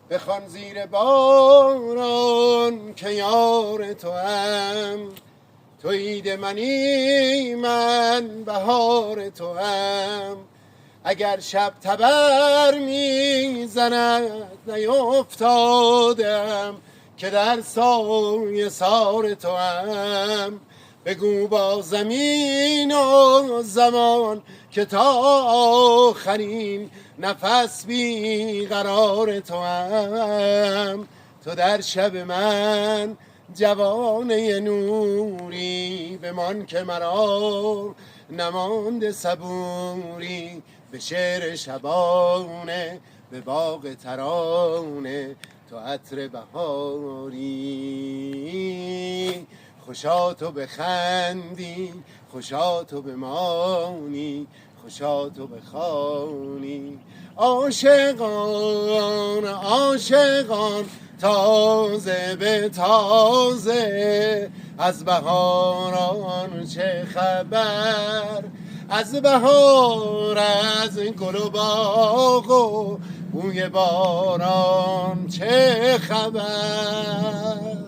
بخوان زیر باران که یار تو هم، تو عید منی من بهار تو هم. اگر شب تبر میزند نیفتادم که در سایه سار تو هم. بگو با زمین و زمان که تا آخرین نفس بی قرار تو هم. تو در شب من جوانه نوری، بمان که مرا نماند صبوری. به شعر شبانه به باغ ترانه تو عطر بهاری. خوشا تو بخندی، خوشا تو بمانی، خوشا تو بخوانی. عاشقان عاشقان تازه به تازه، از بهاران چه خبر؟ از بهار، از گل و باغ و بوی باران چه خبر؟